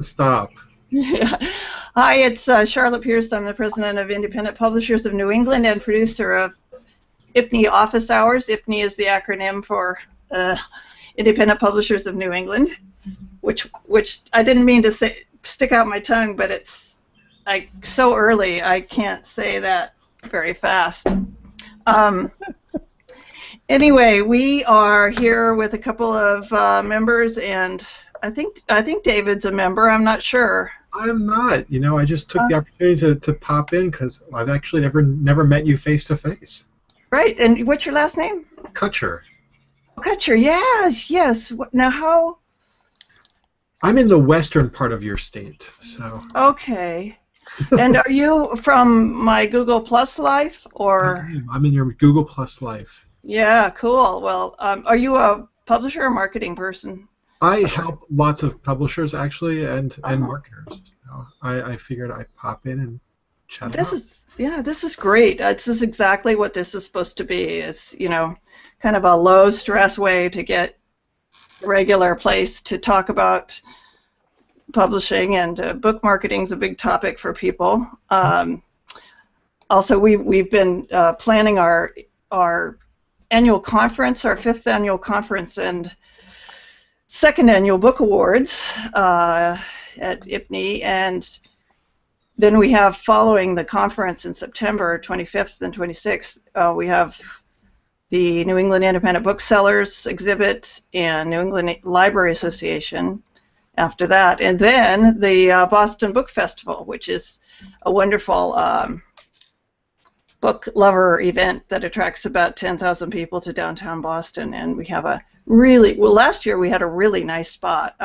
Stop. Yeah. Hi, it's Charlotte Pierce. I'm the president of Independent Publishers of New England and producer of IPNE Office Hours. IPNE is the acronym for Independent Publishers of New England, which I didn't mean to say stick out my tongue, but it's so early I can't say that very fast. Anyway, we are here with a couple of members, and I think David's a member. I'm not sure. I'm not. You know, I just took the opportunity to pop in because I've actually never met you face to face. Right. And what's your last name? Kutcher. Kutcher. Yes. Yes. Now how? I'm in the western part of your state, so. Okay. And are you from my Google Plus life, or? I'm in your Google Plus life. Yeah. Cool. Well, are you a publisher or marketing person? I help lots of publishers actually and marketers. So I figured I'd pop in and chat. This is great. This is exactly what this is supposed to be. It's, you know, kind of a low stress way to get a regular place to talk about publishing, and book marketing is a big topic for people. Also, we've been planning our annual conference, our 5th annual conference, and 2nd annual book awards at IPNE, and then we have, following the conference in September 25th and 26th, we have the New England Independent Booksellers exhibit and New England Library Association after that, and then the Boston Book Festival, which is a wonderful book lover event that attracts about 10,000 people to downtown Boston, and we have last year we had a really nice spot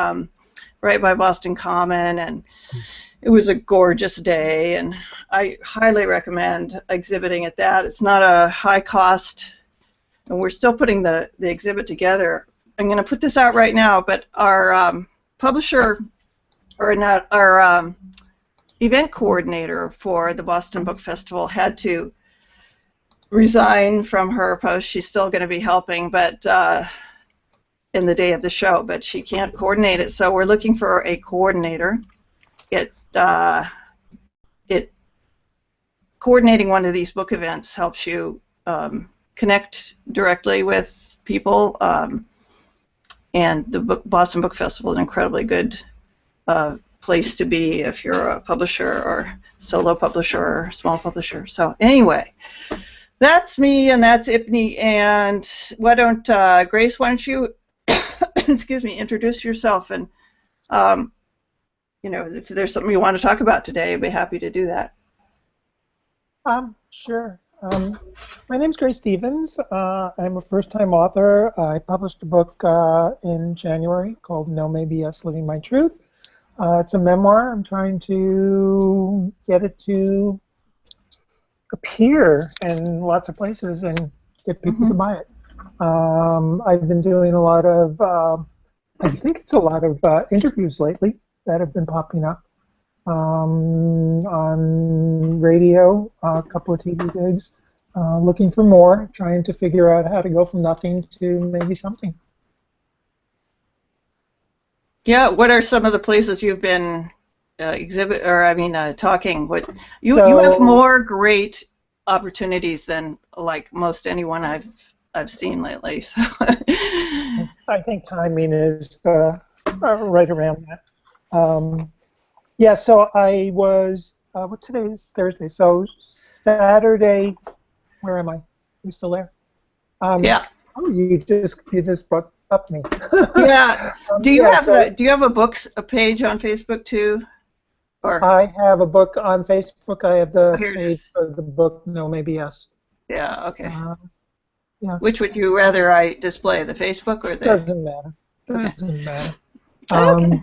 right by Boston Common, and it was a gorgeous day, and I highly recommend exhibiting at that. It's not a high cost, and we're still putting the exhibit together. I'm going to put this out right now, but our publisher, or not, our event coordinator for the Boston Book Festival had to resign from her post. She's still going to be helping, but in the day of the show, but she can't coordinate it, so we're looking for a coordinator. Coordinating one of these book events helps you connect directly with people, and the Boston Book Festival is an incredibly good place to be if you're a publisher or solo publisher or small publisher. So anyway, that's me, and that's IPNE, and Grace, why don't you excuse me, introduce yourself, and you know, if there's something you want to talk about today, I'd be happy to do that. Sure. My name's Grace Stevens. I'm a first-time author. I published a book in January called No Maybe Yes, Living My Truth. It's a memoir. I'm trying to get it to appear in lots of places and get people to buy it. I've been doing a lot of, I think it's a lot of interviews lately that have been popping up on radio, a couple of TV gigs, looking for more, trying to figure out how to go from nothing to maybe something. Yeah, what are some of the places you've been talking? You have more great opportunities than like most anyone I've seen lately. So. I think timing is right around that. Yeah, so I was. Today is Thursday, so Saturday. Where am I? You still there? Yeah. Oh, you just brought up me. Yeah. Do you have a books page on Facebook too? Or I have a book on Facebook. I have the page for the book No Maybe Yes. Yeah. Okay. Yeah. Which would you rather I display, the Facebook or the? Doesn't matter. Okay. Doesn't matter. Okay.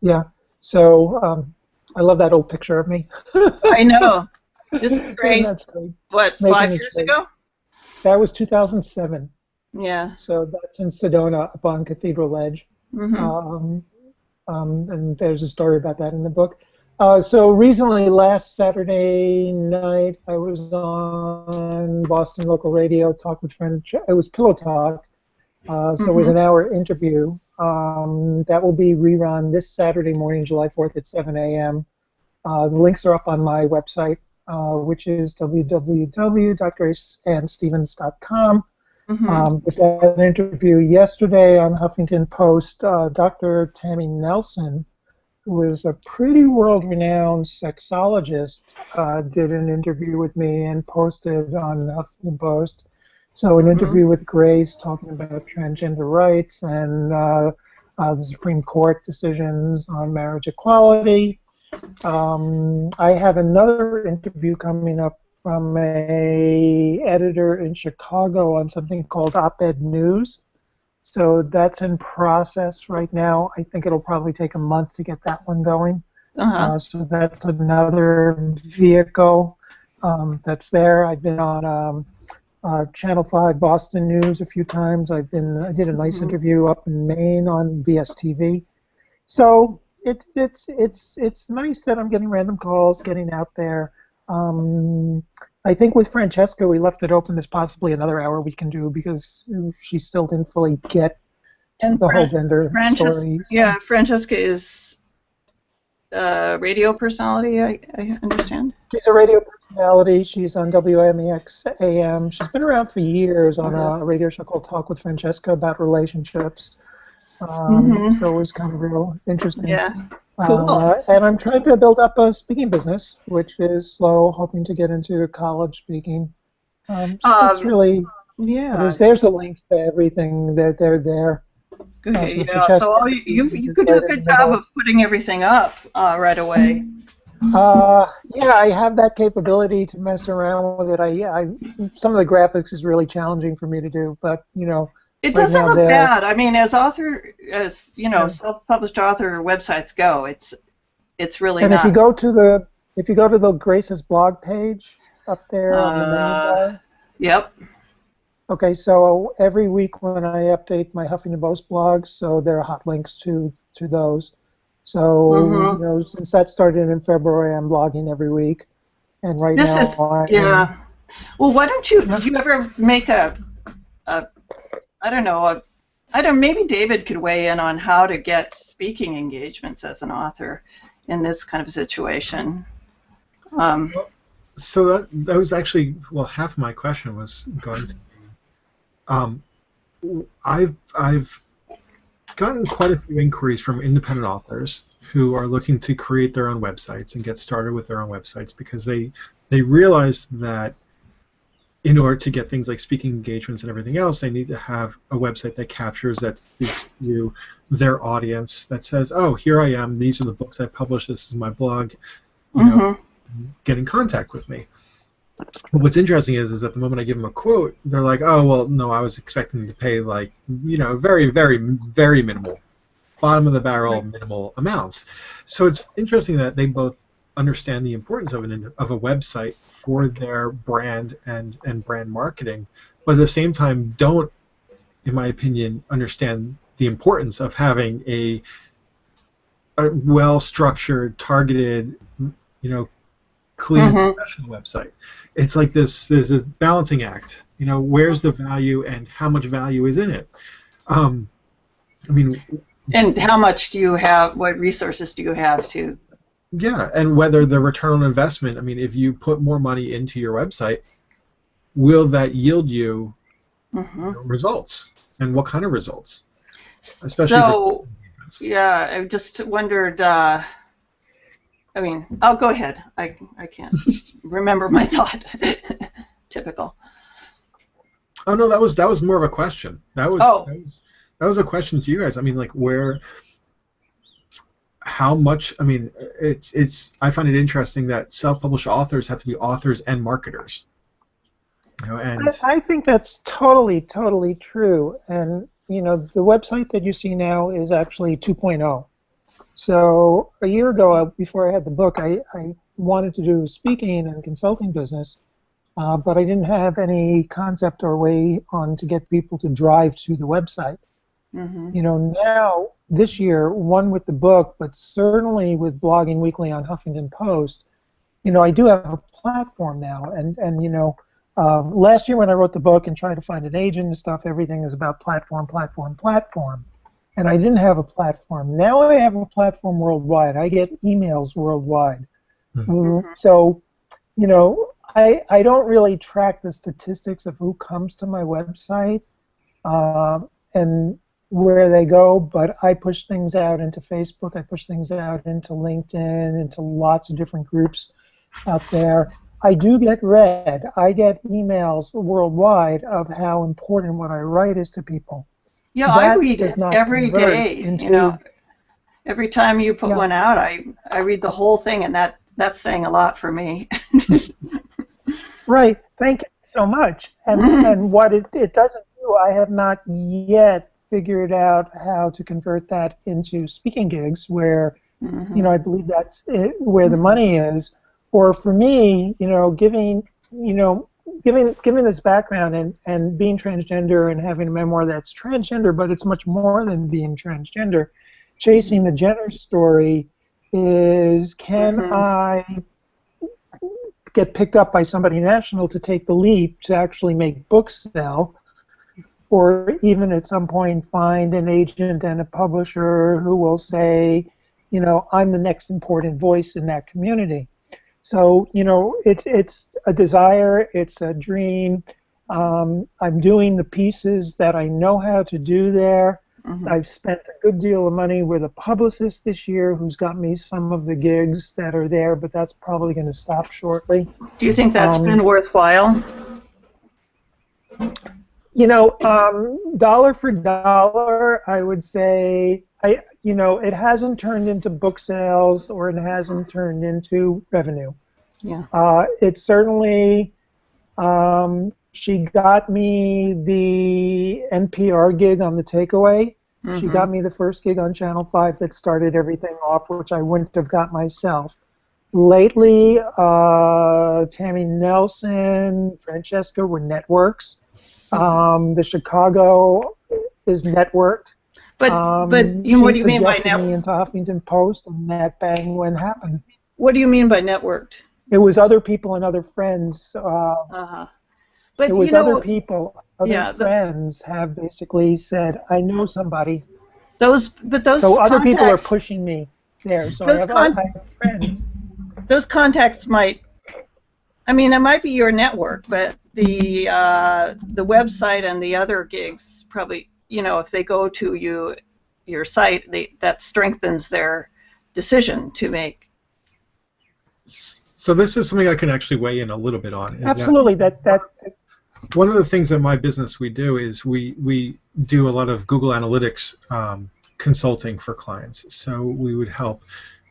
Yeah. So I love that old picture of me. I know. This is great. That's great. What, 5 years ago? That was 2007. Yeah. So that's in Sedona up on Cathedral Ledge. Mm-hmm. And there's a story about that in the book. So recently, last Saturday night, I was on Boston local radio, Talk with Friends. It was Pillow Talk. So it was an hour interview That will be rerun this Saturday morning, July 4th at 7 a.m. The links are up on my website, which is www.graceandstevens.com. With that interview yesterday on Huffington Post, Dr. Tammy Nelson, who is a pretty world-renowned sexologist, did an interview with me and posted on Huffington Post. So an interview with Grace talking about transgender rights and the Supreme Court decisions on marriage equality. I have another interview coming up from a editor in Chicago on something called Op-Ed News. So that's in process right now. I think it'll probably take a month to get that one going. So that's another vehicle that's there. I've been on Channel 5 Boston News a few times. I did a nice interview up in Maine on BSTV. So it's nice that I'm getting random calls, getting out there. I think with Francesca, we left it open. There's possibly another hour we can do because she still didn't fully get the whole gender story. Yeah, Francesca is a radio personality, I understand. She's a radio personality. She's on WMEX AM. She's been around for years on a radio show called Talk with Francesca about relationships. So it was kind of real interesting. Yeah, cool. And I'm trying to build up a speaking business, which is slow, hoping to get into college speaking. So it's really, there's the links to everything that they're there. Okay, so you could do a good job of putting everything up right away. Yeah, I have that capability to mess around with it. Some of the graphics is really challenging for me to do, but it doesn't look bad. I mean, as self-published author websites go, it's really and not. if you go to the Grace's blog page up there on the menu bar. Yep. Okay, so every week when I update my Huffington Post blog, so there are hot links to those. So since that started in February, I'm blogging every week, and right now Well, why don't you? Did you ever make maybe David could weigh in on how to get speaking engagements as an author in this kind of a situation. So that was actually, half of my question was going to be, I've gotten quite a few inquiries from independent authors who are looking to create their own websites and get started with their own websites because they realize that in order to get things like speaking engagements and everything else, they need to have a website that captures, that speaks to their audience, that says, oh, here I am, these are the books I published, this is my blog, get in contact with me. But what's interesting is that the moment I give them a quote, they're like, oh, well, no, I was expecting to pay very, very, very minimal, bottom of the barrel, minimal amounts. So it's interesting that they both understand the importance of a website for their brand and brand marketing, but at the same time don't, in my opinion, understand the importance of having a well-structured, targeted, clean, professional website. It's like there's a balancing act. Where's the value and how much value is in it? And how much do you have? What resources do you have to? Yeah, and whether the return on investment. If you put more money into your website, will that yield you results? And what kind of results? Especially I just wondered. I'll go ahead. I can't remember my thought. Typical. Oh no, that was more of a question. That was a question to you guys. How much? I find it interesting that self-published authors have to be authors and marketers. I think that's totally true. And the website that you see now is actually 2.0. So a year ago, before I had the book, I wanted to do speaking and consulting business, but I didn't have any concept or way to get people to drive to the website. Now, this year, one with the book, but certainly with blogging weekly on Huffington Post, I do have a platform now. And last year when I wrote the book and tried to find an agent and stuff, everything is about platform. and I didn't have a platform. Now I have a platform worldwide. I get emails worldwide. So, you know, I don't really track the statistics of who comes to my website and where they go, but I push things out into Facebook, I push things out into LinkedIn, into lots of different groups out there. I do get read. I get emails worldwide of how important what I write is to people. Yeah, I That read does it not every convert day. into, Every time you put yeah, one out, I read the whole thing, and that's saying a lot for me. right. Thank you so much. And what it doesn't do, I have not yet figured out how to convert that into speaking gigs where, you know, I believe that's where the money is. Or for me, you know, giving this background and being transgender and having a memoir that's transgender, but it's much more than being transgender. Chasing the gender story is, can I get picked up by somebody national to take the leap to actually make books sell, or even at some point find an agent and a publisher who will say, you know, I'm the next important voice in that community. So, you know, it's a desire, it's a dream. I'm doing the pieces that I know how to do there. I've spent a good deal of money with a publicist this year who's got me some of the gigs that are there, but that's probably going to stop shortly. Do you think that's been worthwhile? You know, dollar for dollar, I would say, you know, it hasn't turned into book sales or it hasn't turned into revenue. Yeah. It certainly, she got me the NPR gig on The Takeaway. She got me the first gig on Channel 5 that started everything off, which I wouldn't have got myself. Lately, Tammy Nelson, Francesca were networks. The Chicago is networked. But what do you mean by suggested me into Huffington Post, and that bang when happened. What do you mean by networked? It was other people and other friends. But it was other people, other yeah, friends have basically said, I know somebody. So other people are pushing me there. So I have friends. Those contacts might, I mean, it might be your network, but the website and the other gigs probably, you know, if they go to your site, that strengthens their decision to make. So this is something I can actually weigh in a little bit on. Absolutely, that one of the things in my business we do is we do a lot of Google Analytics consulting for clients. So we would help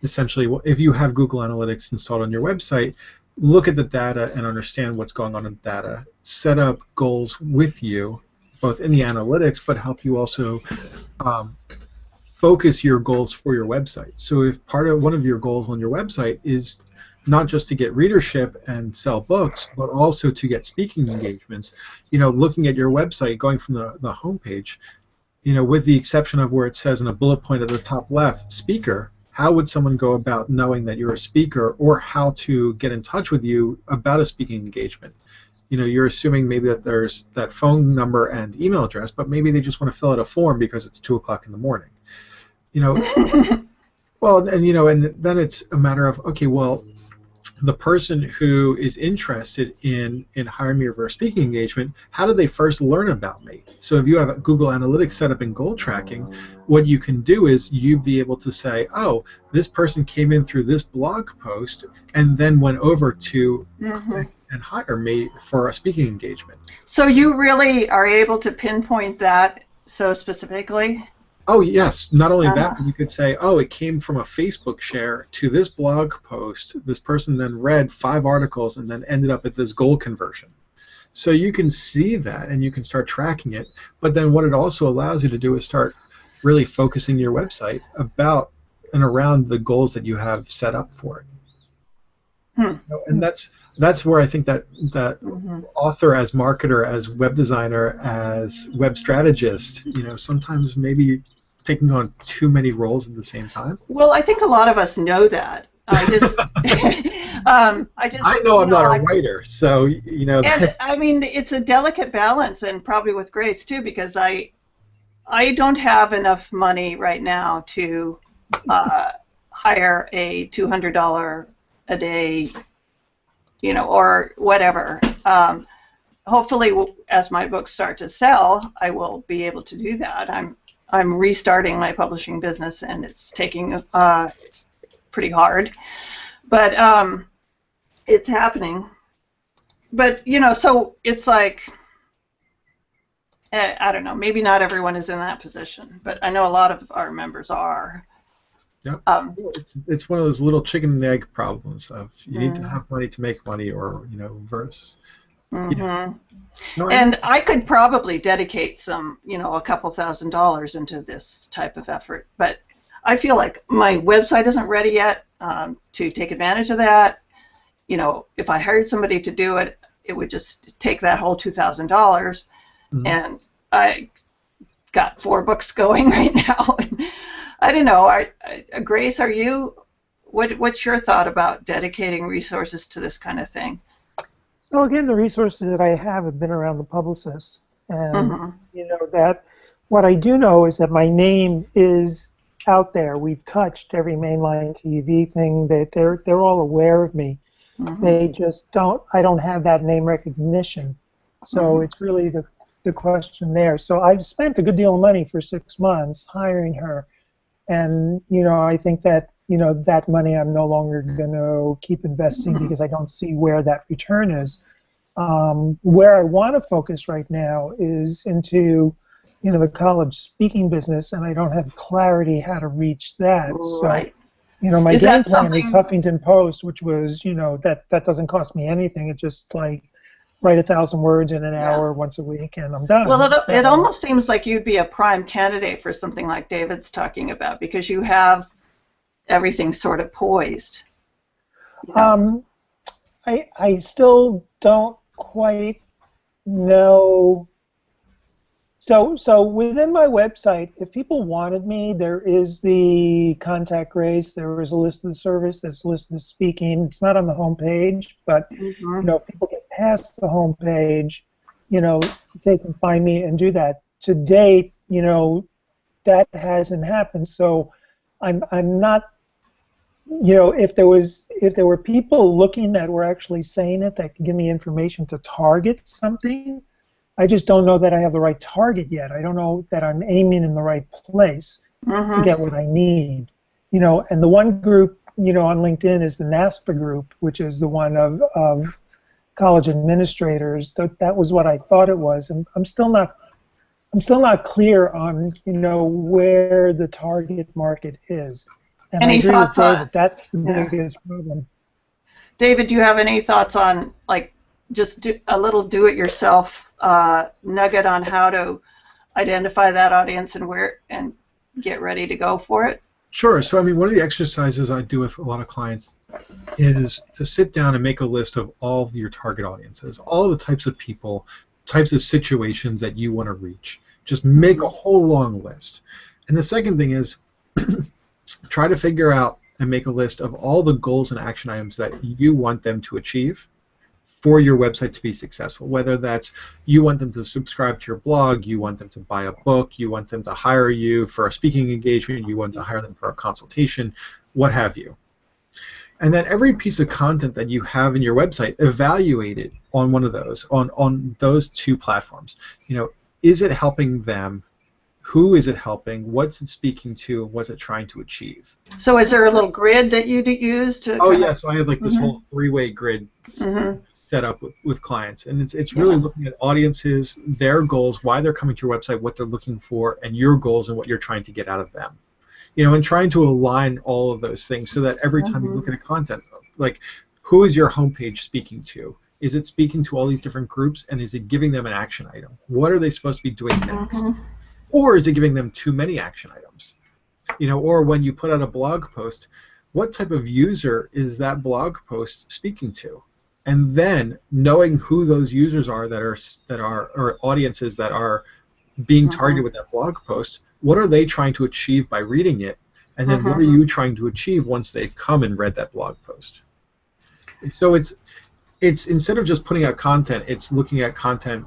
essentially, if you have Google Analytics installed on your website, look at the data and understand what's going on in the data, set up goals with you, both in the analytics, but help you also focus your goals for your website. So if one of your goals on your website is not just to get readership and sell books, but also to get speaking engagements, you know, looking at your website, going from the homepage, you know, with the exception of where it says in a bullet point at the top left, speaker, how would someone go about knowing that you're a speaker, or how to get in touch with you about a speaking engagement? You know, you're assuming maybe that there's that phone number and email address, but maybe they just want to fill out a form because it's 2 o'clock in the morning. You know, well, and you know, and then it's a matter of, okay, well, the person who is interested in hiring me for a speaking engagement, how do they first learn about me? So if you have Google Analytics set up in goal tracking, what you can do is you be able to say, oh, this person came in through this blog post and then went over to click and hire me for a speaking engagement. So you really are able to pinpoint that so specifically? Oh, yes. Not only that, but you could say, oh, it came from a Facebook share to this blog post. This person then read 5 articles and then ended up at this goal conversion. So you can see that and you can start tracking it. But then what it also allows you to do is start really focusing your website about and around the goals that you have set up for it. You know, and that's where I think that author, as marketer, as web designer, as web strategist, you know, sometimes maybe taking on too many roles at the same time. Well, I think a lot of us know that. I just, I know I'm not a writer, so you know. And I mean, it's a delicate balance, and probably with Grace too, because I I don't have enough money right now to hire a $200 a day, or whatever. Hopefully, as my books start to sell, I will be able to do that. I'm restarting my publishing business, and it's taking it's pretty hard, but it's happening. But so it's like, I don't know. Maybe not everyone is in that position, but I know a lot of our members are. Yep. It's one of those little chicken and egg problems of you need to have money to make money, or verse. No, and I could probably dedicate some, a couple $1,000s into this type of effort, but I feel like my website isn't ready yet to take advantage of that. If I hired somebody to do it, it would just take that whole $2,000, and I got 4 books going right now. I don't know. Grace, what's your thought about dedicating resources to this kind of thing? So again, the resources that I have been around the publicist, and that what I do know is that my name is out there. We've touched every mainline TV thing. That they're all aware of me. They just don't. I don't have that name recognition. So it's really the question there. So I've spent a good deal of money for 6 months hiring her, and I think that that money I'm no longer going to keep investing because I don't see where that return is. Where I want to focus right now is into the college speaking business, and I don't have clarity how to reach that. Right. So my game plan is Huffington Post, which was that doesn't cost me anything. It's just like write 1,000 words in an hour once a week, and I'm done. Well, it almost seems like you'd be a prime candidate for something like David's talking about, because you have everything sort of poised. I still don't quite know. So within my website, if people wanted me, there is the contact Grace. There is a list of the service. There's a list of the speaking. It's not on the home page, but if people get past the home page, they can find me and do that. To date, that hasn't happened. So I'm not. If there were people looking that were actually saying it, that could give me information to target something. I just don't know that I have the right target yet. I don't know that I'm aiming in the right place to get what I need. And the one group, on LinkedIn is the NASPA group, which is the one of college administrators. That was what I thought it was, and I'm still not clear on where the target market is. And any thoughts on that's the biggest problem. David, do you have any thoughts on just a little do-it-yourself nugget on how to identify that audience and get ready to go for it? Sure. So one of the exercises I do with a lot of clients is to sit down and make a list of all of your target audiences, all the types of people, types of situations that you want to reach. Just make a whole long list. And the second thing is try to figure out and make a list of all the goals and action items that you want them to achieve for your website to be successful, whether that's you want them to subscribe to your blog, you want them to buy a book, you want them to hire you for a speaking engagement, you want to hire them for a consultation, what have you. And then every piece of content that you have in your website, evaluate it on one of those, on those 2 platforms. Is it helping them? Who is it helping? What's it speaking to? What's it trying to achieve? So is there a little grid that you use to? So I have this whole 3-way grid set up with clients, and it's really looking at audiences, their goals, why they're coming to your website, what they're looking for, and your goals and what you're trying to get out of them. And trying to align all of those things so that every time you look at a content, like who is your homepage speaking to? Is it speaking to all these different groups, and is it giving them an action item? What are they supposed to be doing next? Or is it giving them too many action items? Or when you put out a blog post, what type of user is that blog post speaking to? And then knowing who those users are or audiences that are being targeted with that blog post, what are they trying to achieve by reading it? And then what are you trying to achieve once they come and read that blog post? And so it's instead of just putting out content, it's looking at content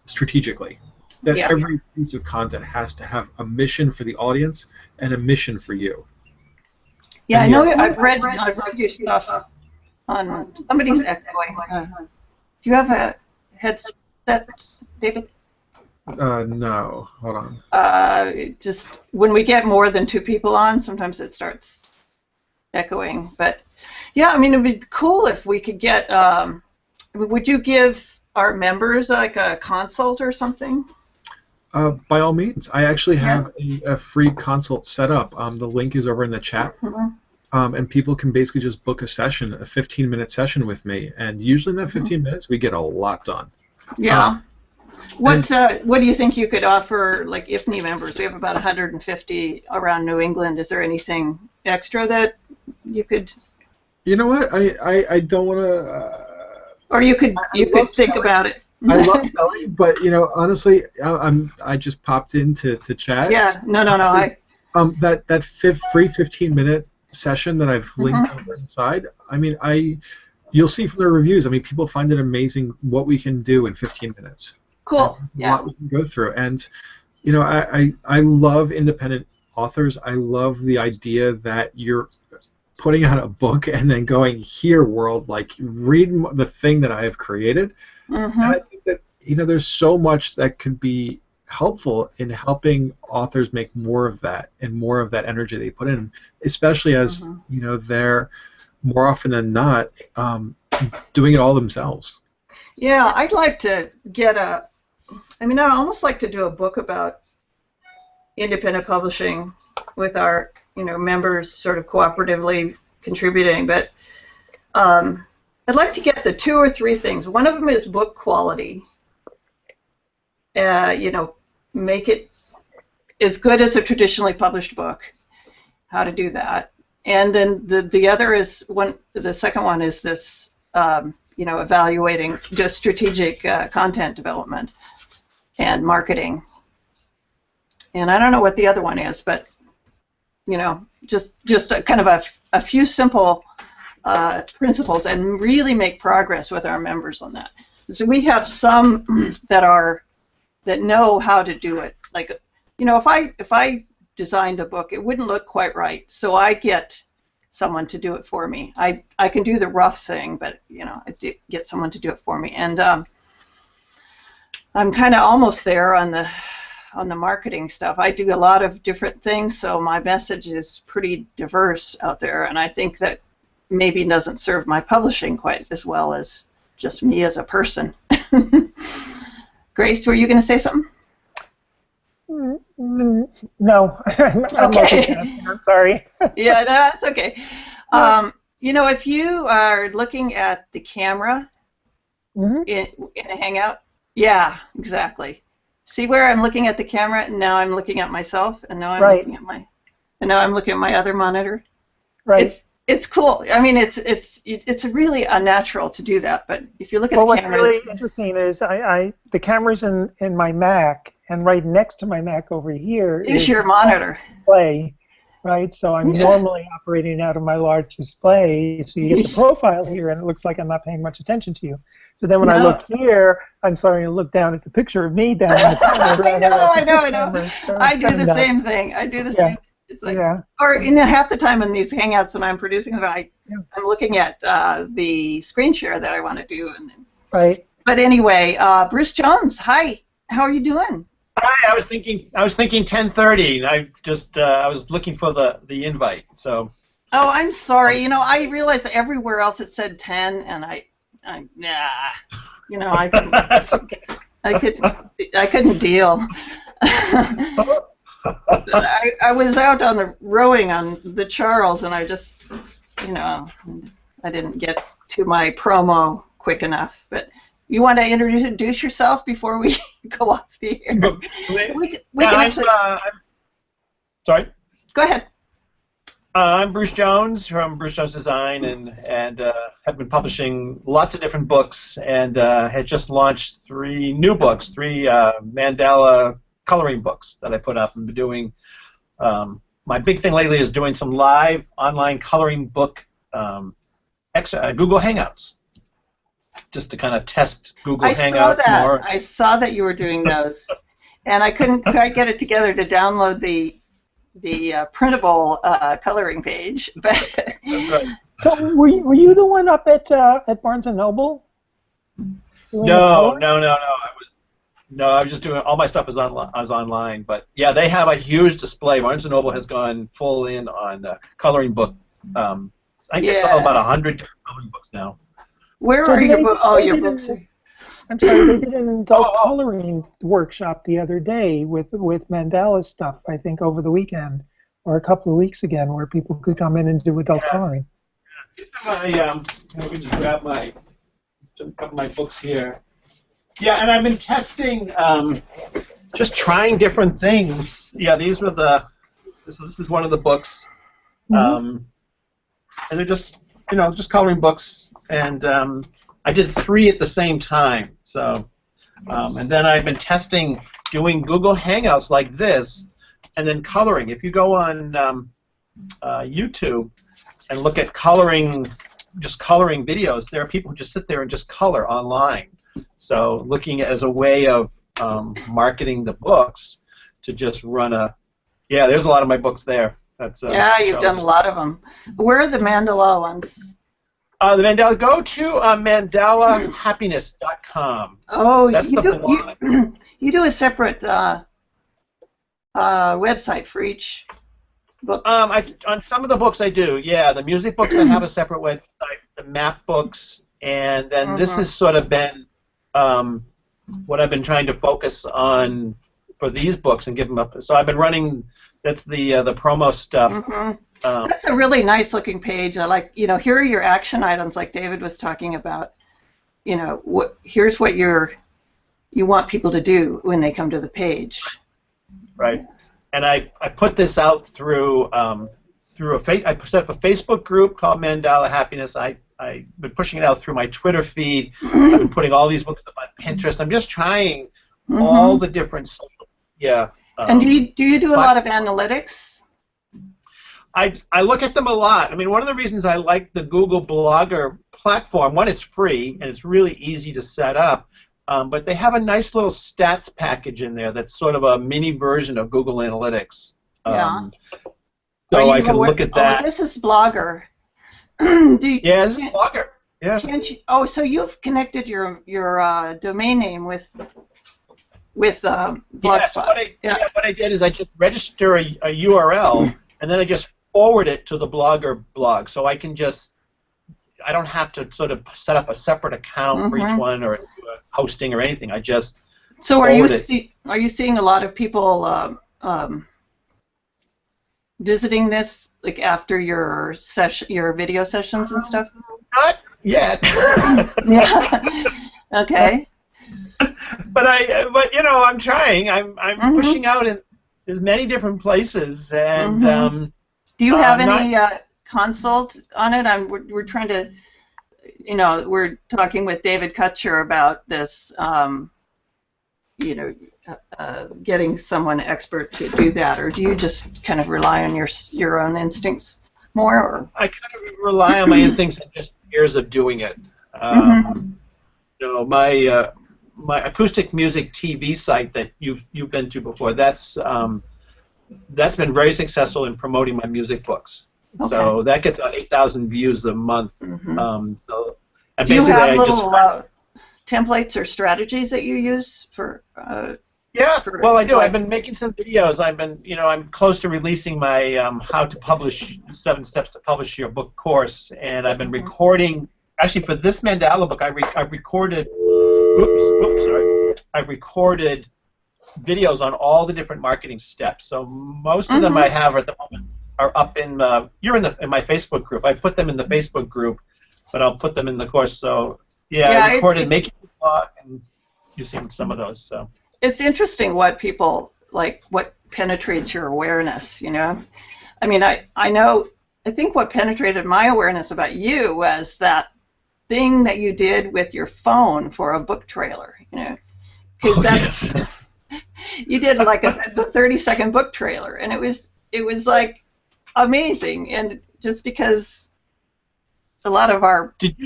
strategically. that Yeah. every piece of content has to have a mission for the audience and a mission for you. Yeah, And I yeah, know. I've read your stuff on somebody's echoing. Do you have a headset, David? no, hold on. Just when we get more than two people on, sometimes it starts echoing. But yeah, I mean, it'd be cool if we could get. Would you give our members like a consult or something? By all means, I actually Yeah. have a free consult set up. The link is over in the chat. Mm-hmm. And people can basically just book a session, a 15-minute session with me, and usually in that 15 minutes we get a lot done. Yeah. What do you think you could offer, like IPNE members? We have about 150 around New England. Is there anything extra that you could? You know what? I don't want to. Or you could think selling. about it. I love selling, but honestly, I just popped into chat. Yeah. No. Honestly, that free 15-minute session that I've linked Mm-hmm. over inside. I mean, you'll see from the reviews. I mean, people find it amazing what we can do in 15 minutes. Cool. A lot we can go through, and I love independent authors. I love the idea that you're putting out a book and then going, here, world, like read the thing that I have created. Mm-hmm. And I think that there's so much that could be helpful in helping authors make more of that and more of that energy they put in, especially as they're more often than not doing it all themselves. Yeah, I'd like to get I'd almost like to do a book about independent publishing with our, members sort of cooperatively contributing. But I'd like to get the 2 or 3 things. One of them is book quality. Make it as good as a traditionally published book. How to do that. And then the other is the second one is this, evaluating just strategic content development and marketing. And I don't know what the other one is, but just a kind of a few simple principles and really make progress with our members on that. So we have some that know how to do it. Like, if I designed a book, it wouldn't look quite right, so I get someone to do it for me. I can do the rough thing, but I get someone to do it for me. And I'm kind of almost there on the marketing stuff. I do a lot of different things, so my message is pretty diverse out there, and I think that maybe doesn't serve my publishing quite as well as just me as a person. Grace, were you going to say something? No, I'm Okay. I'm sorry. Yeah, no, that's okay. If you are looking at the camera in a Hangout, yeah, exactly. See where I'm looking at the camera, and now I'm looking at myself, and now I'm looking at my other monitor. Right. It's cool. I mean, it's really unnatural to do that, but if you look at the camera, what's really interesting is the camera's in my Mac, and right next to my Mac over here is your monitor. Display, right? So I'm normally operating out of my large display, so you get the profile here, and it looks like I'm not paying much attention to you. So then when I look here, I'm starting to look down at the picture of me down in the corner. I know. I do the same thing. I do the same thing. It's like, or half the time in these Hangouts when I'm producing them, I'm looking at the screen share that I want to do. Right. But anyway, Bruce Jones, hi. How are you doing? Hi. I was thinking 10:30. I was looking for the invite. So. Oh, I'm sorry. I realized that everywhere else it said 10, and I couldn't deal. I was out on the rowing on the Charles, and I just, I didn't get to my promo quick enough. But you want to introduce yourself before we go off the air? Sorry? Go ahead. I'm Bruce Jones from Bruce Jones Design, and have been publishing lots of different books, and had just launched 3 new books, 3 mandala coloring books that I put up and been doing. My big thing lately is doing some live online coloring book Google Hangouts, just to kind of test Google Hangouts more. I saw that you were doing those. and I couldn't quite get it together to download the printable coloring page. But That's right. So were you the one up at Barnes and Noble doing the No, color? no, no, no. I was just doing all my stuff is online. But yeah, they have a huge display. Barnes and Noble has gone full in on coloring book. I think I saw about 100 different coloring books now. Where So are your they, books? Oh, they your did books. I'm sorry, they did an adult Oh. coloring workshop the other day with mandala stuff, I think, over the weekend or a couple of weeks again, where people could come in and do adult coloring. Let me just grab a couple of my books here. Yeah, and I've been testing, just trying different things. Yeah, these were this is one of the books, and they're just coloring books, and I did 3 at the same time. So, and then I've been testing doing Google Hangouts like this, and then coloring. If you go on YouTube and look at coloring videos, there are people who just sit there and just color online. So looking as a way of marketing the books to just run there's a lot of my books there. That's You've done a lot of them. Where are the mandala ones? The mandala. Go to mandalahappiness.com. Oh, That's the blog. You do a separate website for each book. On some of the books I do. Yeah, the music books I have a separate website. The map books, and then this has sort of been what I've been trying to focus on for these books and give them up. So I've been running. That's the promo stuff. That's a really nice looking page. I like, here are your action items like David was talking about. Here's what you want people to do when they come to the page. Right. And I put this out through I set up a Facebook group called Mandala Happiness. I've been pushing it out through my Twitter feed. I've been putting all these books up on Pinterest. I'm just trying all the different social media. And do you do a lot of analytics? I look at them a lot. I mean, one of the reasons I like the Google Blogger platform, one, it's free and it's really easy to set up, but they have a nice little stats package in there that's sort of a mini version of Google Analytics. So I can look at that. Oh, this is Blogger. Yeah, this is Blogger. Yeah. So you've connected your domain name with Blogspot. What I did is I just register a URL and then I just forward it to the Blogger blog, so I don't have to sort of set up a separate account for each one or hosting or anything. I just are you seeing a lot of people visiting this like after your video sessions and stuff? Not yet. Yeah. Okay. But I'm trying. I'm pushing out in as many different places, and do you have any consult on it? We're trying to, we're talking with David Kutcher about this, getting someone expert to do that, or do you just kind of rely on your own instincts more? Or? I kind of rely on my instincts and just years of doing it. My acoustic music TV site that you've been to before, that's been very successful in promoting my music books. Okay. So that gets about 8,000 views a month. Do you have little templates or strategies that you use for? I do. I've been making some videos. I'm close to releasing my How to Publish 7 Steps to Publish Your Book course, and I've been recording. Actually, for this mandala book, I've recorded. I've recorded videos on all the different marketing steps. So most of them I have at the moment are up in in my Facebook group. I put them in the Facebook group, but I'll put them in the course. So I recorded making the blog and using some of those. So it's interesting what people like, what penetrates your awareness. I mean, I think what penetrated my awareness about you was that thing that you did with your phone for a book trailer, because you did like the 30-second book trailer, and it was like amazing, and just because a lot of our did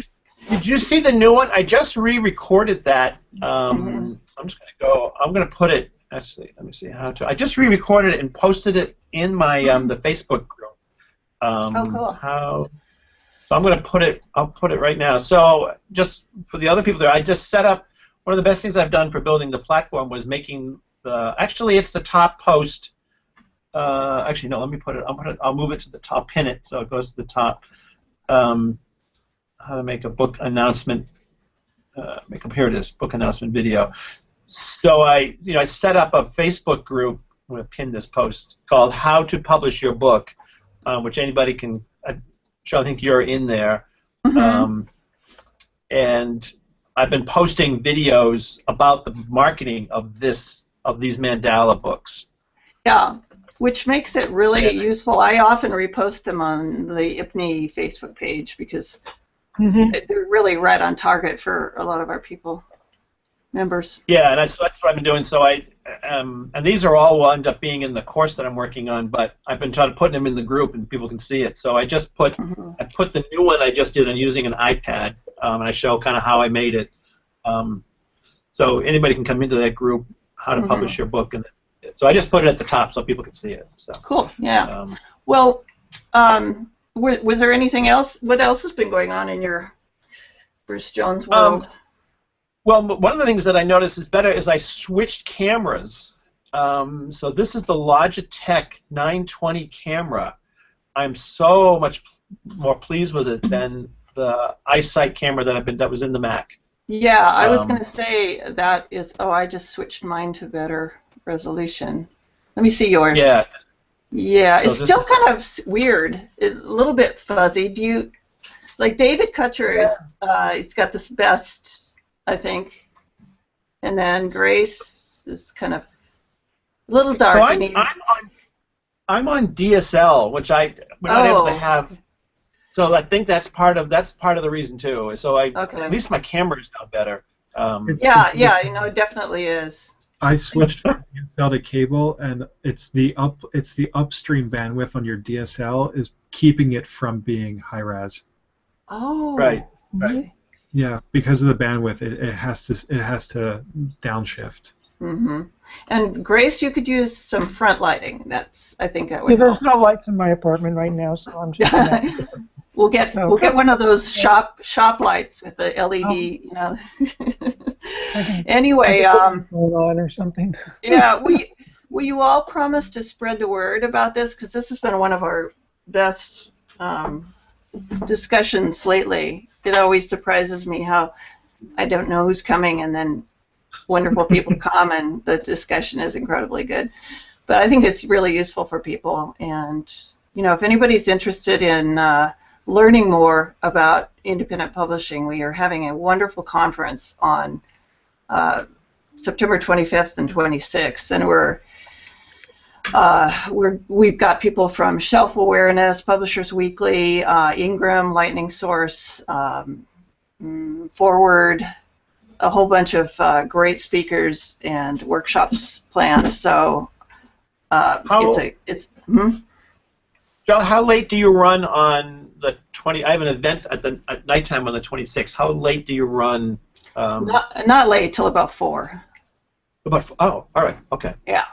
you see the new one? I just re-recorded that. I'm just gonna put it. actually, let me see how to. I just re-recorded it and posted it in my the Facebook group. Oh, cool. How? So I'm going to put it. I'll put it right now. So just for the other people there, I just set up. One of the best things I've done for building the platform was making the. Actually, it's the top post. Actually, no. Let me put it. I'll move it to the top. Pin it so it goes to the top. How to make a book announcement. Here it is. Book announcement video. So I set up a Facebook group. I'm going to pin this post called "How to Publish Your Book," which anybody can. I think you're in there. And I've been posting videos about the marketing of these mandala books. Yeah, which makes it really useful. I often repost them on the IPNE Facebook page because they're really right on target for a lot of our members. Yeah, and that's what I've been doing. So and these are all will end up being in the course that I'm working on, but I've been trying to put them in the group and people can see it. So I just put I put the new one I just did on using an iPad, and I show kind of how I made it. So anybody can come into that group, how to publish your book, and so I just put it at the top so people can see it. So cool. Yeah. Well, was there anything else? What else has been going on in your Bruce Jones world? Well, one of the things that I noticed is I switched cameras. So this is the Logitech 920 camera. I'm so much more pleased with it than the iSight camera that was in the Mac. Yeah, I was going to say that is. Oh, I just switched mine to better resolution. Let me see yours. Yeah. Yeah, so it's still kind of weird. It's a little bit fuzzy. Do you like David Kutcher? He's got this best, I think, and then Grace is kind of a little dark. So I'm on DSL, which we're not able to have. So I think that's part of the reason too. So at least my camera is now better. Yeah, it definitely is. I switched from DSL to cable, and it's the upstream bandwidth on your DSL is keeping it from being high res. Oh. Right. Yeah, because of the bandwidth, it has to downshift. And Grace, you could use some front lighting. I think that would. Yeah, there's no lights in my apartment right now, so I'm just. We'll get one of those shop lights with the LED, Anyway, on or something. Yeah, will you all promise to spread the word about this, because this has been one of our best discussions lately. It always surprises me how I don't know who's coming, and then wonderful people come, and the discussion is incredibly good. But I think it's really useful for people, and if anybody's interested in learning more about independent publishing, we are having a wonderful conference on September 25th and 26th, and we've got people from Shelf Awareness, Publishers Weekly, Ingram, Lightning Source, Forward, a whole bunch of great speakers and workshops planned. So John, how late do you run on the 20? I have an event at nighttime on the 26th. How late do you run? Not late, till about 4. All right, okay. Yeah.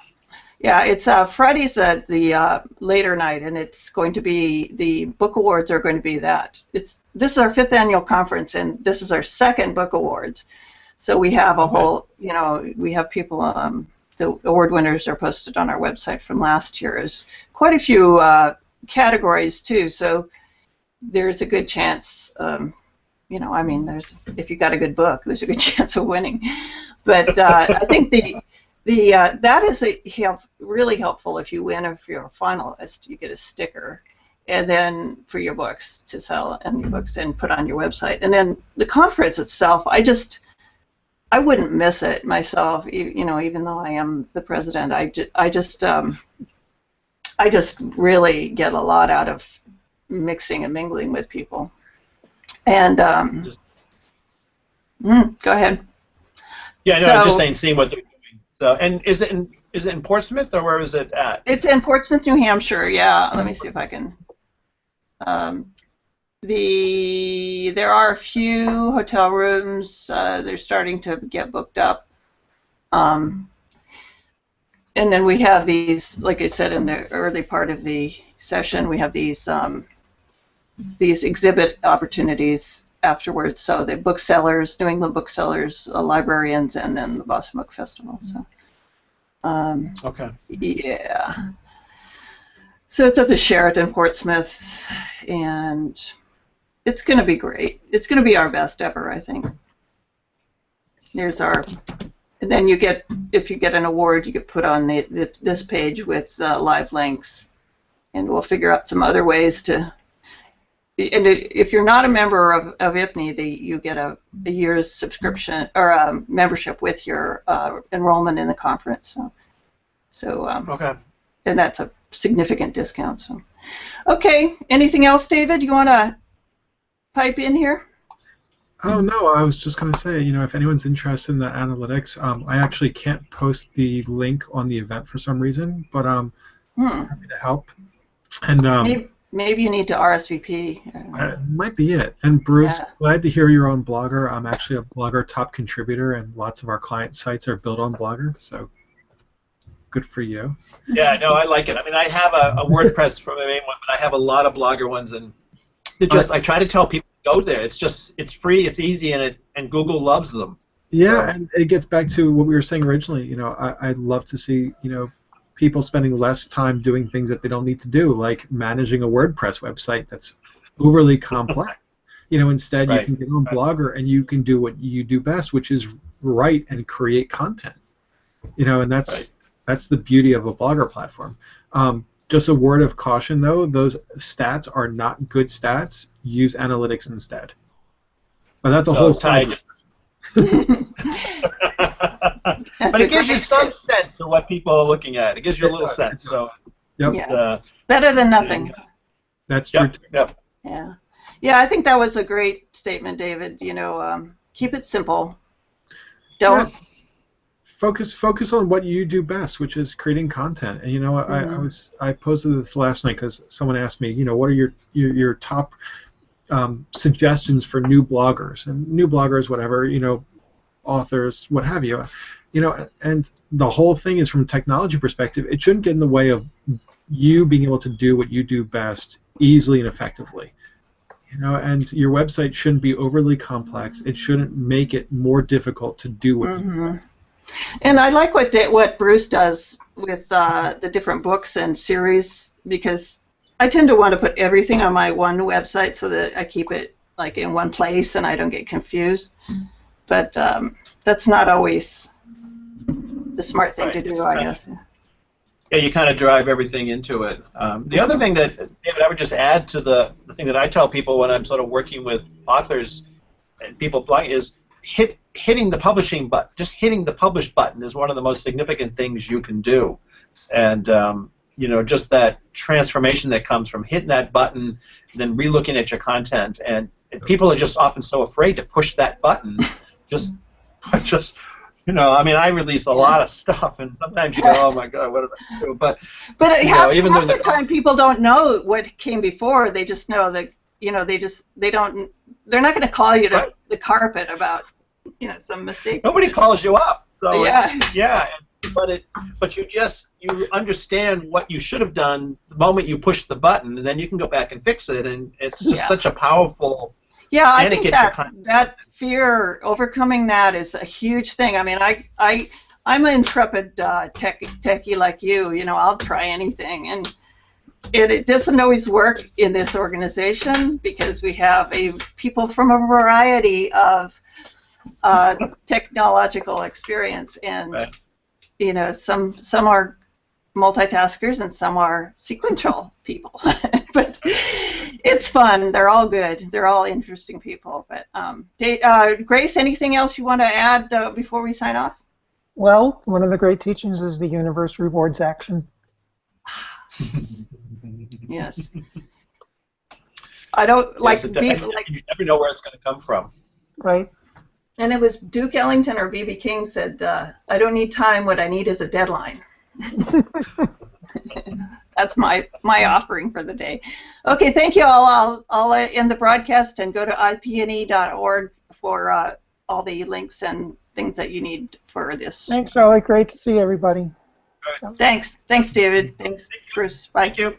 It's Friday's the later night, and it's going to be the book awards are going to be that. This is our 5th annual conference, and this is our 2nd book awards. So we have a whole, we have people. The award winners are posted on our website from last year. There's quite a few categories too, so there's a good chance. If you got a good book, there's a good chance of winning. But I think that is really helpful. If you win, if you're a finalist, you get a sticker, and then for your books to sell and your books and put on your website. And then the conference itself, I wouldn't miss it myself. Even though I am the president, I just really get a lot out of mixing and mingling with people. And go ahead. Yeah, no, I'm just saying, seeing what they're doing. So, and is it in Portsmouth, or where is it at? It's in Portsmouth, New Hampshire. Yeah, let me see if I can. There are a few hotel rooms. They're starting to get booked up. and then we have these, like I said in the early part of the session, we have these exhibit opportunities afterwards. So the booksellers, New England booksellers, librarians, and then the Boston Book Festival. So, Okay. yeah. So it's at the Sheraton, Portsmouth, and it's going to be great. It's going to be our best ever, I think. There's our, and then you get, if you get an award, you get put on this page with live links, and we'll figure out some other ways to. And if you're not a member of IPNE, you get a year's subscription or a membership with your enrollment in the conference. So Okay. And that's a significant discount. So, okay. Anything else, David? You want to pipe in here? Oh no, I was just going to say, if anyone's interested in the analytics, I actually can't post the link on the event for some reason, but I'm happy to help. And maybe you need to RSVP. might be it. And Bruce, glad to hear you're on Blogger. I'm actually a Blogger top contributor, and lots of our client sites are built on Blogger, so good for you. Yeah, no, I like it. I mean, I have a WordPress from the main one, but I have a lot of Blogger ones, and I try to tell people to go there. It's free, it's easy, and Google loves them. Yeah, and it gets back to what we were saying originally. I'd love to see, people spending less time doing things that they don't need to do, like managing a WordPress website that's overly complex. Instead you can get on Blogger and you can do what you do best, which is write and create content. And that's the beauty of a Blogger platform. Just a word of caution, though, those stats are not good stats. Use analytics instead. But that's a whole side. But it gives you some sense of what people are looking at. It gives you a little sense. So, better than nothing. That's true. Yep. Yeah. I think that was a great statement, David. Keep it simple. Don't. Focus on what you do best, which is creating content. And I posted this last night because someone asked me, what are your top suggestions for new bloggers whatever, authors, what have you. And the whole thing is, from a technology perspective, it shouldn't get in the way of you being able to do what you do best easily and effectively. And your website shouldn't be overly complex. It shouldn't make it more difficult to do what you do best. And I like what Bruce does with the different books and series, because I tend to want to put everything on my one website so that I keep it like in one place and I don't get confused. But that's not always the smart thing to do, I guess. Yeah, you kind of drive everything into it. The other thing that, David, I would just add to the thing that I tell people when I'm sort of working with authors and people blogging is hitting the publishing button. Just hitting the publish button is one of the most significant things you can do. And just that transformation that comes from hitting that button, then re-looking at your content. And people are just often so afraid to push that button. I release a lot of stuff, and sometimes you go, oh my God, what did I do? But half the time people don't know what came before. They just know that, they're not going to call you to the carpet about, some mistake. Nobody calls you up. So yeah. But you understand what you should have done the moment you push the button, and then you can go back and fix it, and it's just such a powerful. Yeah, I think that fear, overcoming that, is a huge thing. I mean, I'm an intrepid techie like you. I'll try anything, and it doesn't always work in this organization because we have people from a variety of technological experience, and some are multitaskers and some are sequential people. But it's fun. They're all good. They're all interesting people. But Grace, anything else you want to add before we sign off? Well, one of the great teachings is the universe rewards action. Yes. I don't like. You never know where it's going to come from. Right. And it was Duke Ellington or B.B. King said, "I don't need time. What I need is a deadline." That's my offering for the day. Okay, thank you all. I'll end the broadcast and go to ipne.org for all the links and things that you need for this. Thanks, Charlie. Great to see everybody. Thanks, David. Thanks, Bruce. Bye. Thank you.